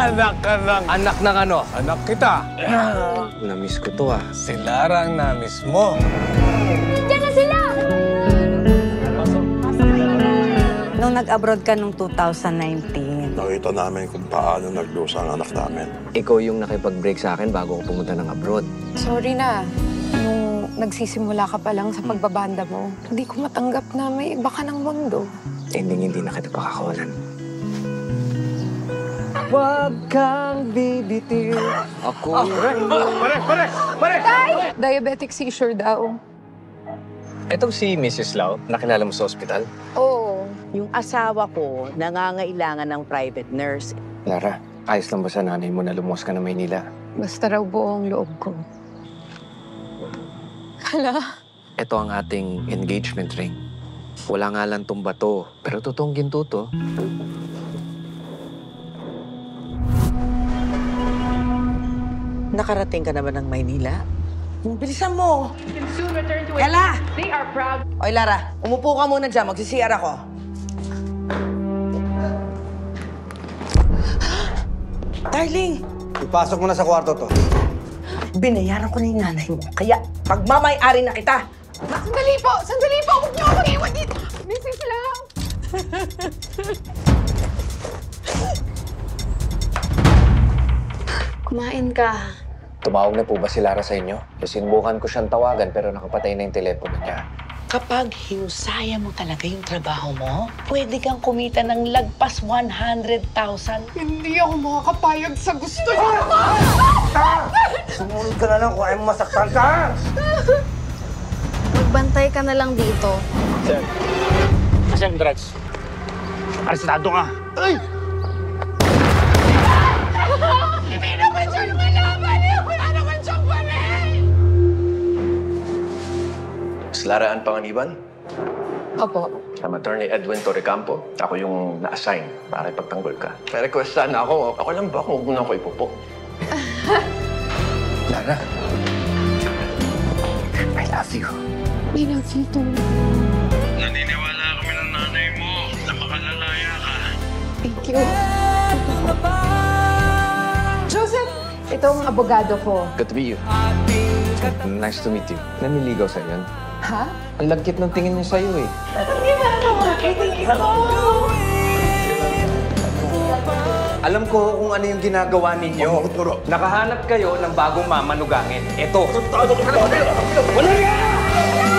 Anak ka ng... Anak ng ano? Anak kita. Namiss ko to ah. Si Lara ang na-miss mo. Diyan na sila! Nung nag-abroad ka nung 2019, Nakita namin kung paano nagdusa ang anak namin. Ikaw yung nakipag-break sa akin bago ako pumunta ng abroad. Sorry na. Nung nagsisimula ka pa lang sa pagbabanda mo, hindi ko matanggap na may iba ka ng mundo. Hindi na kita pakakawalan. Huwag kang bibitiw. Ako. Diabetic seizure daw. Itong si Mrs. Lau, nakilala mo sa ospital? Oo. yung asawa ko nangangailangan ng private nurse. Lara, ayos lang ba sa nanay mo na lumuwas ka na Maynila? Basta raw buong loob ko. Hala. Ito ang ating engagement ring. Wala nga lang tong bato, pero totoong ginto to. Nakarating ka naman ng Maynila? Bilisan mo! Ella! Oy, Lara, umupo ka muna dyan. Magsisiyar ako. Darling! Ipasok mo na sa kwarto to. Binayaran ko na yung nanay mo. Kaya pagmamay-ari na kita. Sandali po! Sandali po! Huwag niyo ako iwan dito! Mrs. Lau! Kumain ka. Tumawag na po ba si Lara sa inyo? Kasi sinubukan ko siyang tawagan pero nakapatay na yung telepono niya. Kapag hinusaya mo talaga yung trabaho mo, pwede kang kumita ng lagpas 100,000. Hindi ako makakapayag sa gusto niyo! Sumunod ka na lang kung ayaw mo masaktan ka! Magbantay ka na lang dito. Sir. Sir, drugs. Arestado ka. Ay! Hindi naman siya lumalaban eh! Wala naman siyang baril! Miss Lara Ann Panganiban? Opo. I'm Attorney Edwin Torrecampo. Ako yung na-assign para ipagtanggol ka. May request sana ako. Ako lang ba kung huwag mo na ako ipupo? Lara, I love you. I love you too. Naniniwala kami ng nanay mo na makalalaya ka. Thank you. Joseph! Itong abogado ko. Good to be you. Nice to meet you. Naniligaw sa'yo yan. Ha? Ang lagkit ng tingin niya sa'yo eh. Alam ko kung ano yung ginagawa ninyo. Nakahanap kayo ng bagong mamanugangin. Ito. Wala yan!